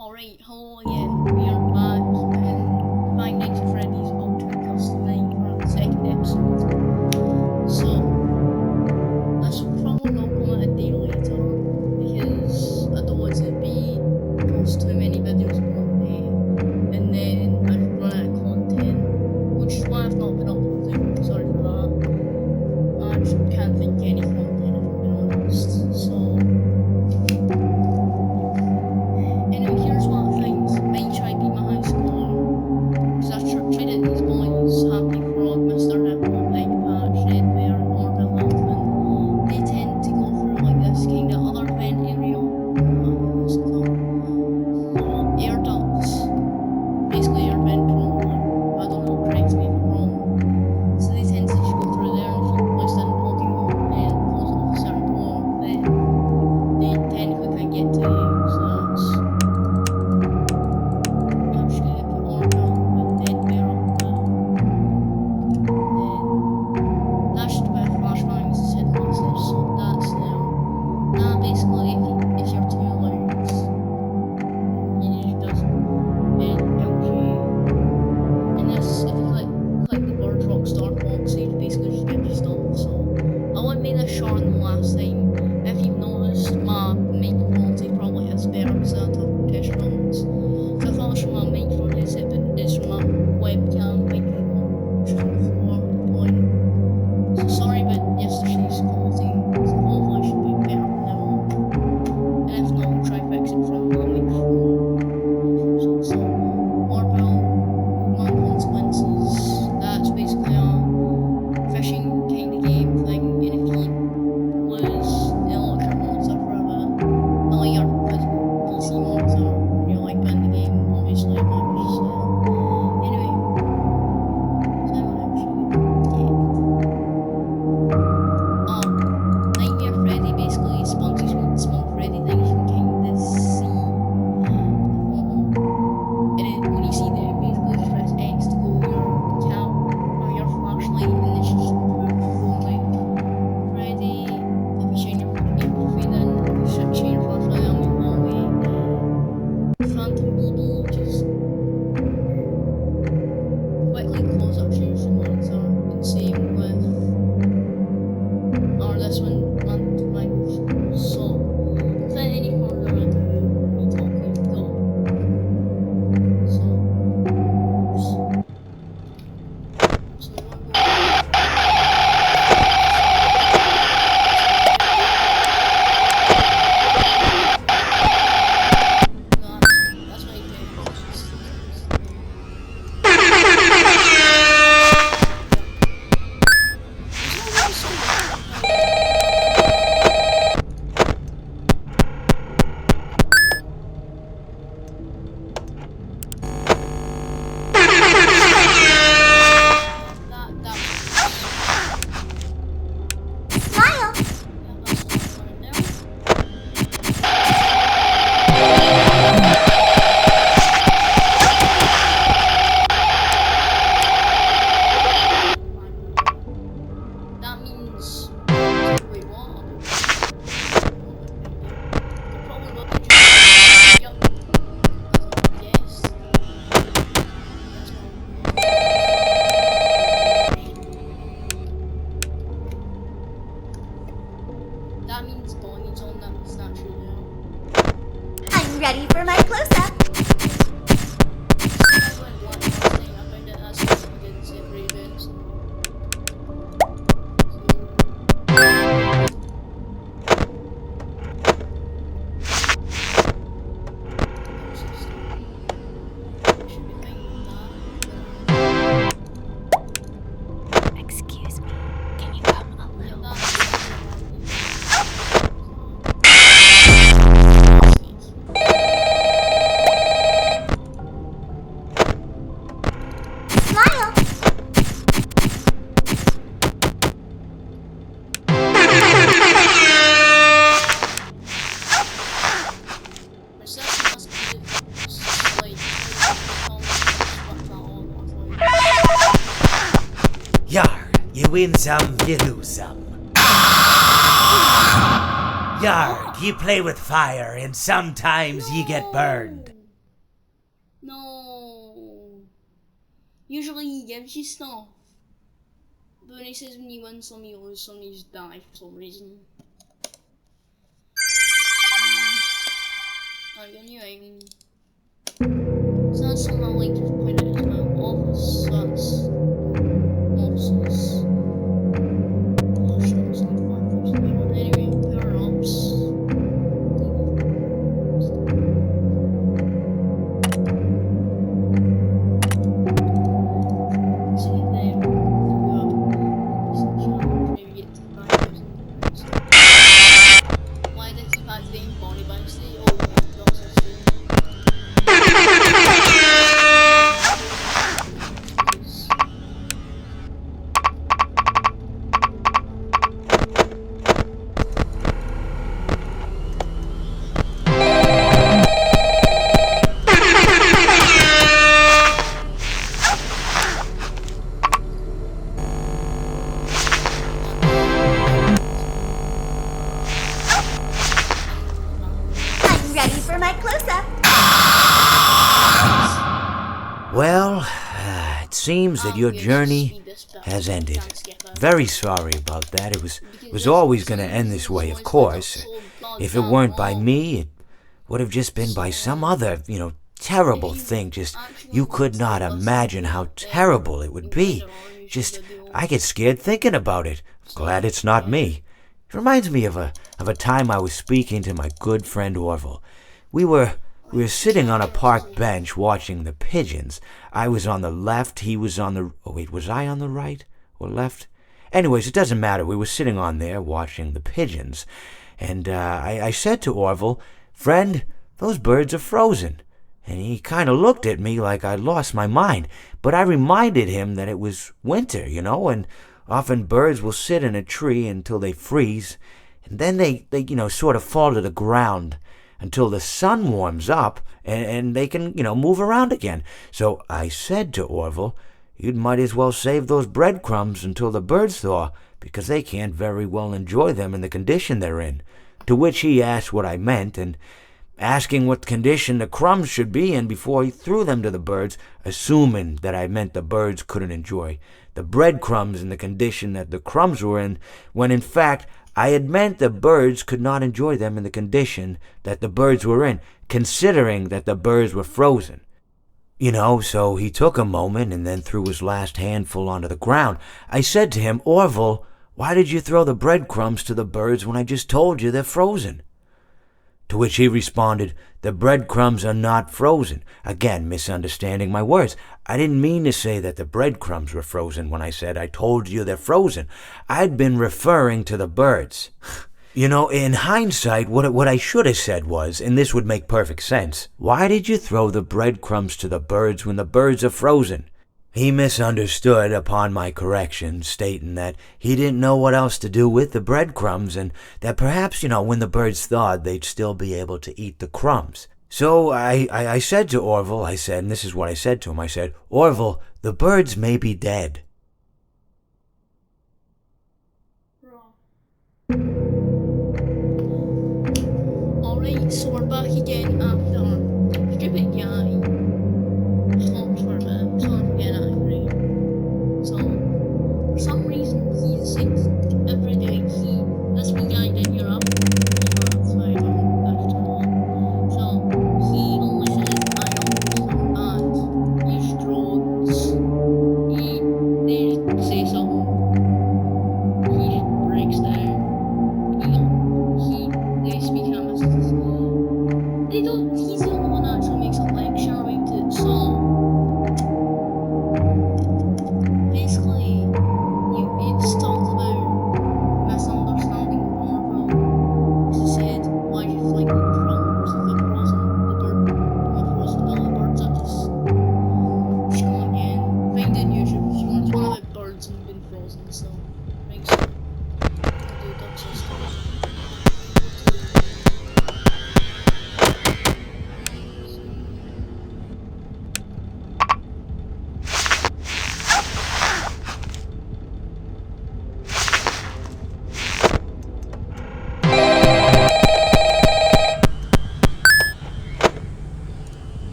Alright, hello again. We are back in Five Nights at Freddy's Ultimate Custom Night for the second episode. So, this will probably not come out a day later because I don't want to post too many videos in one day and then I run out of content, which is why I've not been uploading. Sorry for that. I just can't think of any content if I'm being honest. So, anyway, here's one of the things. Might try to beat my high score. Because I've tried it these boys, Happy Frog, Mr. Hippo, Peg Patch, Red Bear, and Orville Huffman. They tend to go through like this kind of other vent area. What's it called? Air ducts. Basically air vent probably. I don't know, correct me if I'm wrong. So they tend to just go through there, and if you place an audio and pulls it off a certain door, then they technically can't get to you. So that's... I'm just gonna put Orville and Dead Bear up there. And then that's just where flashbangs is hidden massive, so that's there. Now basically if you're too loud, he usually does LG. And this, if you click the bird rock star box, you basically just get just off. So I want to make this shorter than last time. If you've noticed, my mic quality probably is better because I took test runs. So I thought it was from my microphone headset, but it's from my webcam microphone, which is from the floor point. So sorry about yesterday's quality. So hopefully it should be better from now on. And if not, I'll try fix it from my microphone. So Orville, non-consequences. That's basically a fishing kind of game thing. And if you lose, they'll lock your monitor forever. I like your PC monitor when you're like in the game, obviously. Anyway, so I'm actually Nightmare Freddy basically spawns these small Freddy things you can kind of see. And then when you see them, basically just press X to go your cam or your flashlight, and it's just like Freddy. If you shine your feet in, you should shine your flashlight on the hallway. Phantom BB, just quickly close up, change the monitor, and same with, or this one, so without any further ado, me talking, go. So we'll that's what you do. That means, wait, what? Probably what they just, yup. Yes. That's not. That means Bonnie's on that statue now. I'm ready for my close-up. I went one last time, I found out that's what you did separate events. Excuse me, can you come a little Smile! Yar, you win some, you lose some. Yar, you play with fire and sometimes you get burned. No. Usually he gives you stuff. But when he says when you win some, you lose some, you just die for some reason. I got a new item. So that's something I like to point out as well. Office, so that's offices. Oh, sure, let's need 5 tips. Anyway, power ups. Why did he pack the body by say, oh, that's a thing. I'm ready for my close-up. Well, it seems that your journey has ended. Very sorry about that. It was always going to end this way, of course. If it weren't by me, it would have just been by some other, terrible thing. Just, you could not imagine how terrible it would be. Just, I get scared thinking about it. I'm glad it's not me. It reminds me of a time I was speaking to my good friend Orville. We were sitting on a park bench watching the pigeons. I was on the left, he was on the... Oh, wait, was I on the right or left? Anyways, it doesn't matter. We were sitting on there watching the pigeons. And I said to Orville, "Friend, those birds are frozen." And he kind of looked at me like I'd lost my mind. But I reminded him that it was winter, and often birds will sit in a tree until they freeze. And then they sort of fall to the ground until the sun warms up and they can, move around again. So I said to Orville, "You might as well save those breadcrumbs until the birds thaw, because they can't very well enjoy them in the condition they're in." To which he asked what I meant, and asking what condition the crumbs should be in before he threw them to the birds, assuming that I meant the birds couldn't enjoy the breadcrumbs in the condition that the crumbs were in, when in fact I had meant the birds could not enjoy them in the condition that the birds were in, considering that the birds were frozen. So he took a moment and then threw his last handful onto the ground. I said to him, "Orville, why did you throw the breadcrumbs to the birds when I just told you they're frozen?" To which he responded, "The breadcrumbs are not frozen." Again, misunderstanding my words. I didn't mean to say that the breadcrumbs were frozen when I said I told you they're frozen. I'd been referring to the birds. In hindsight, what I should have said was, and this would make perfect sense, "Why did you throw the breadcrumbs to the birds when the birds are frozen?" He misunderstood upon my correction, stating that he didn't know what else to do with the breadcrumbs, and that perhaps, when the birds thawed, they'd still be able to eat the crumbs. So I said to Orville, and this is what I said to him, I said, "Orville, the birds may be dead." Alright, so we're back again after stupid guy talked for a bit, so I'm getting angry. So, for some reason, he thinks every day this wee guy did your up. So I don't know. So, he only says I and these drones, they say something, he just breaks down. They speak Hamas. He's the only one that actually makes a lecture about it, so basically, it's talked about misunderstanding Marvel. He said, "Why do you like the crumbs of the frozen, the birds that just come again?" Find it on YouTube if you want. It's one about birds and being frozen, so makes sense. Do dub system.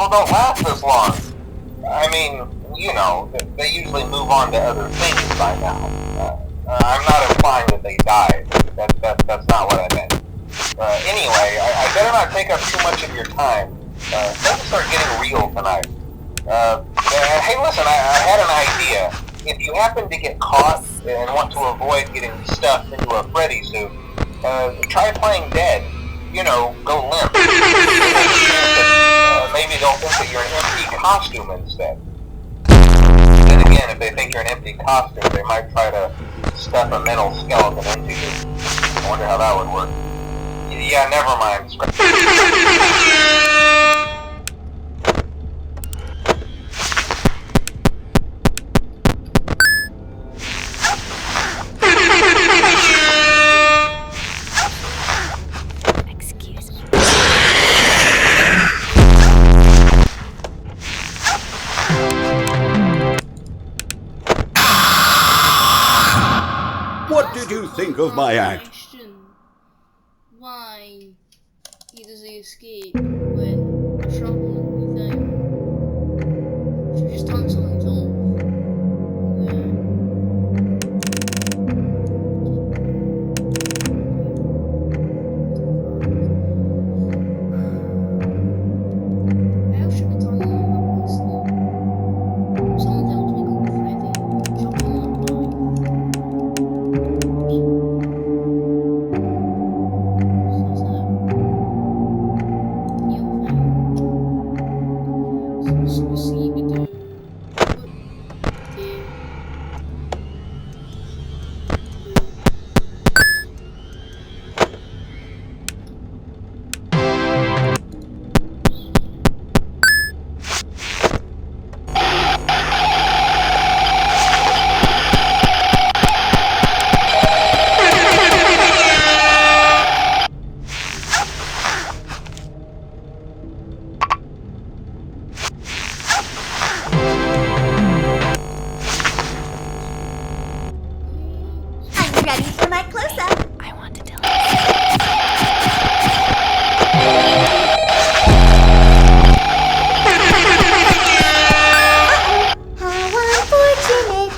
people don't last this long. I mean, you know, they usually move on to other things by now. I'm not implying that they died. That's not what I meant. Anyway, I better not take up too much of your time. Things start getting real tonight. Hey, listen, I had an idea. If you happen to get caught and want to avoid getting stuffed into a Freddy suit, try playing dead. You know, go limp. Maybe they'll think that you're an empty costume instead. Then again, if they think you're an empty costume, they might try to stuff a metal skeleton into you. I wonder how that would work. Yeah, never mind. Excuse me. What did you think of my act? Question. Why does he escape when a shrapnel with him? Should just turn something off. How should we turn on the console? Someone tells me go Freddy. Shut him up, I'm ready for my close-up. I want to tell How unfortunate.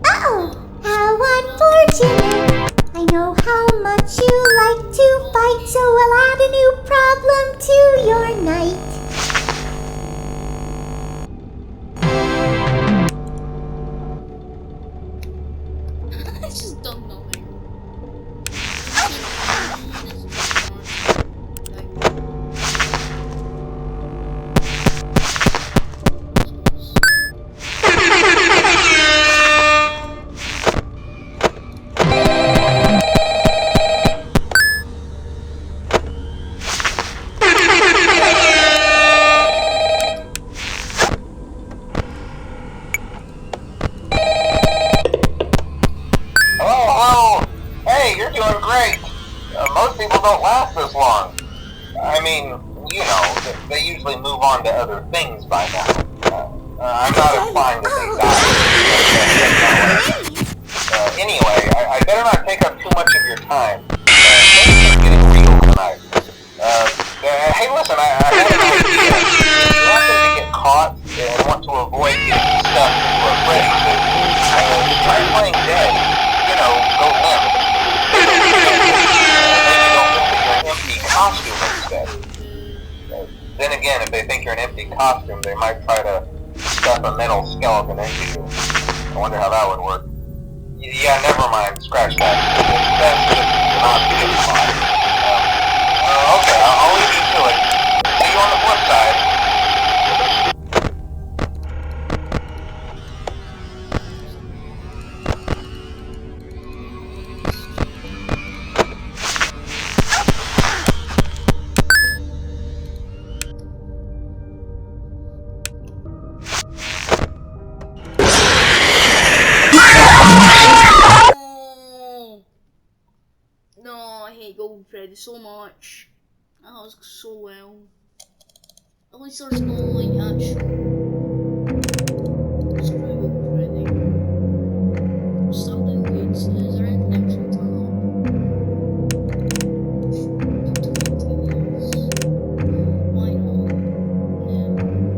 Uh-oh, how unfortunate. I know how much you like to fight, so we'll add a new problem to your night. I just done nothing. Hello. Hey, you're doing great. Most people don't last this long. I mean, you know, they usually move on to other things by now. I'm not implying that they died. Anyway, I better not take up too much of your time. Things are getting real tonight. Hey, listen, I had an idea. If you happen to get caught and want to avoid getting stuffed into a Freddy suit, try playing dead. You know, go limp. Maybe they'll think that you're an empty costume instead. Then again, if they think you're an empty costume, they might try to stuff a metal skeleton into you. I wonder how that would work. Yeah, never mind. Scratch that. It's best just not to get caught. Okay, I'll leave you to it. See you on the flip side. No, I hate Golden Freddy so much. That was so well. At least there's no like actual screw Golden Freddy. Still doing good. Is there anything else we can turn on? Why not? Yeah.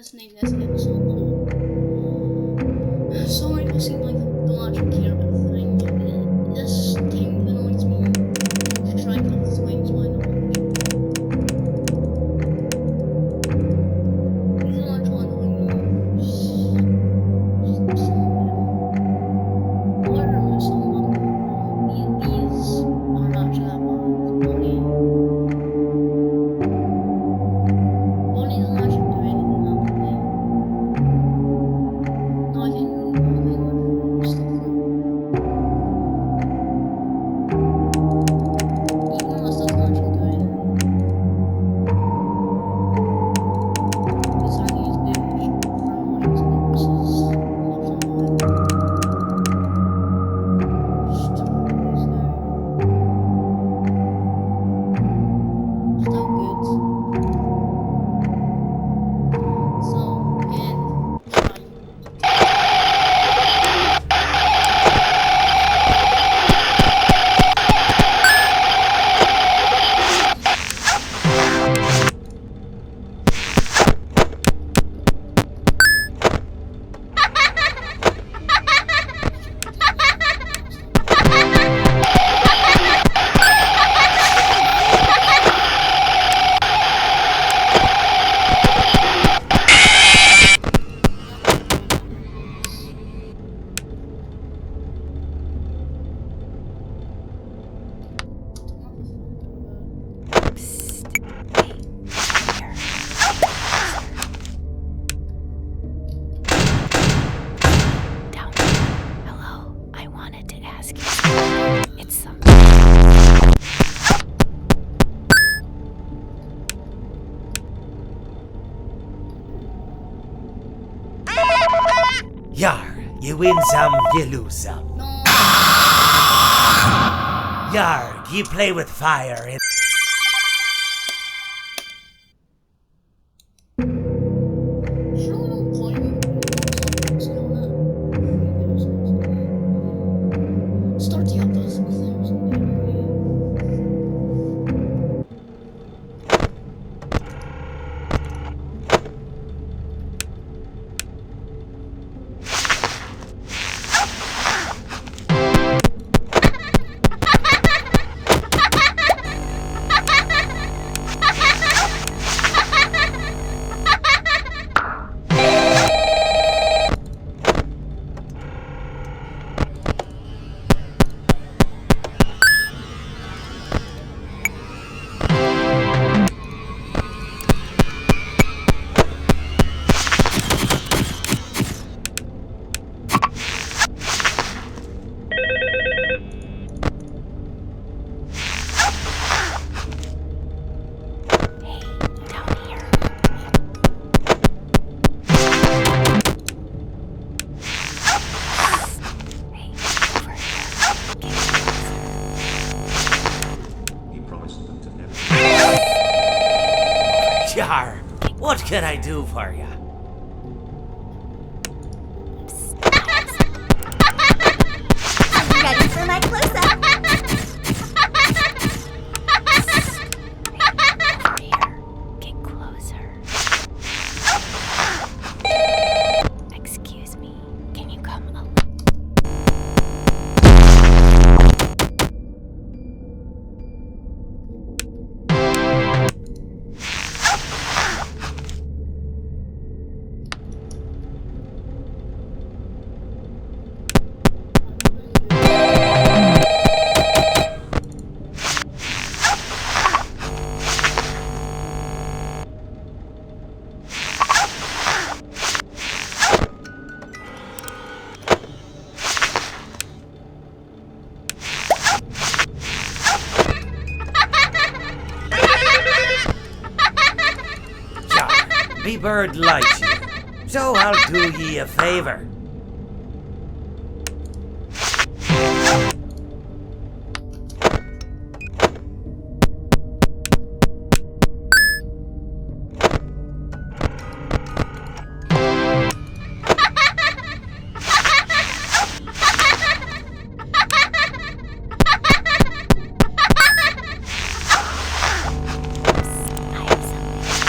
let's name this episode Sorry if I seem like I don't actually care about the thing. This kind of annoys me. To try and cut the swings, why not? These are actually annoying me. Just whatever, someone. These aren't actually that bad. Bonnie doesn't actually do anything that thing. No, I think we're stuff though. Even though this doesn't actually do anything. It's only used damage for annoyance purposes. That's annoying. Just use that. Still good. So, again, try. Down here. Hello, I wanted to ask you something. It's something. Yar, you win some, you lose some. No. Yar, you play with fire. Surely no point in putting something on it. Starting out those things anyway. Down here. Hey, over here. Get He promised them to never. Yar, what can I do for you? ready for my close-up. Over here. Get closer. Excuse me. Can you come a Yar, me bird likes you, so I'll do ye a favor. I have something.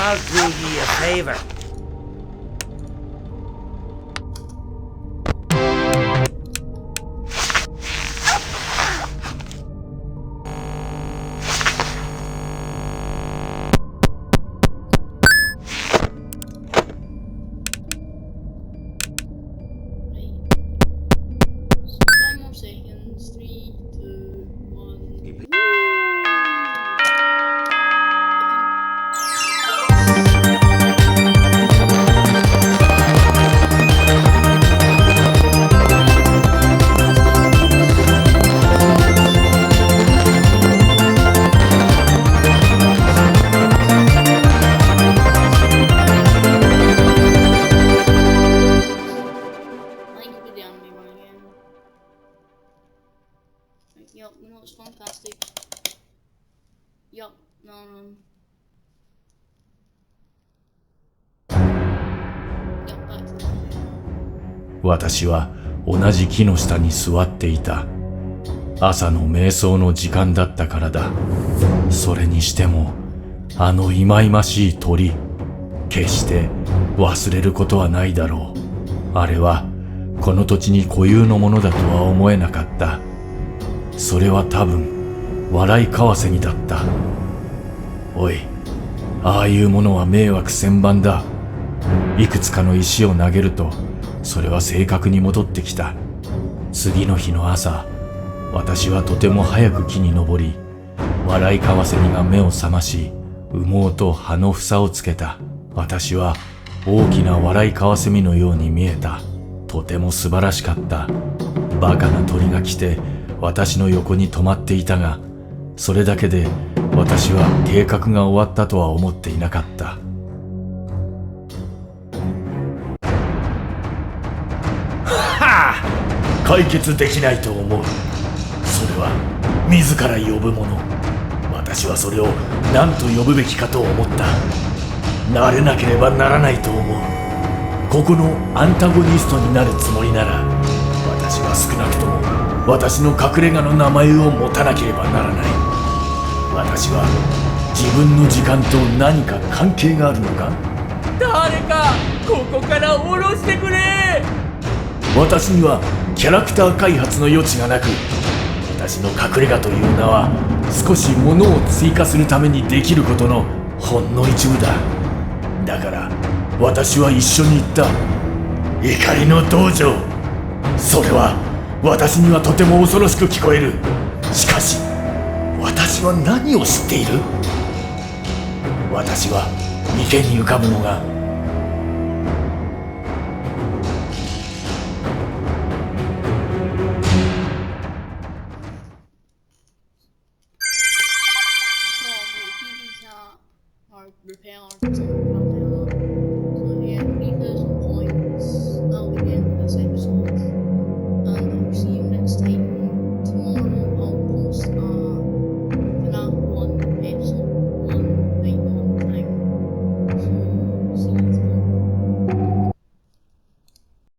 I'll do ye a favor. So 5 more seconds. 3, 2, 1. Yup, you know it's fantastic. Yup, no. Yup, back to the 私は同じ木の下に座っていた。朝の瞑想の時間だったからだ。それにしても、あの忌々しい鳥、決して忘れることはないだろう。あれはこの土地に固有のものだとは思えなかった。それは多分笑いカワセミだった。おい、ああいうものは迷惑千万だ。いくつかの石を投げるとそれは正確に戻ってきた。次の日の朝、私はとても早く木に登り、笑いカワセミが目を覚まし、羽毛と葉の房をつけた。私は大きな笑いカワセミのように見えた。とても素晴らしかった。バカな鳥が来て私の横に止まっていたが、それだけで私は計画が終わったとは思っていなかった。はあ、解決できないと思う。それは自ら呼ぶもの。私はそれを何と呼ぶべきかと思った。慣れなければならないと思う。ここのアンタゴニストになるつもりなら、私は少なくとも私の隠れ家の名前を持たなければならない。私は自分の時間と何か関係があるのか。誰かここから下ろしてくれ。私にはキャラクター開発の余地がなく、私の隠れ家という名は少し物を追加するためにできることのほんの一部だ。だから私は一緒に行った。怒りの道場。それは私にはとても恐ろしく聞こえる。しかし私は何を知っている？私は池に浮かぶのがrepair artists and countdown. So yeah, 3,000 points. That'll be the end of this episode.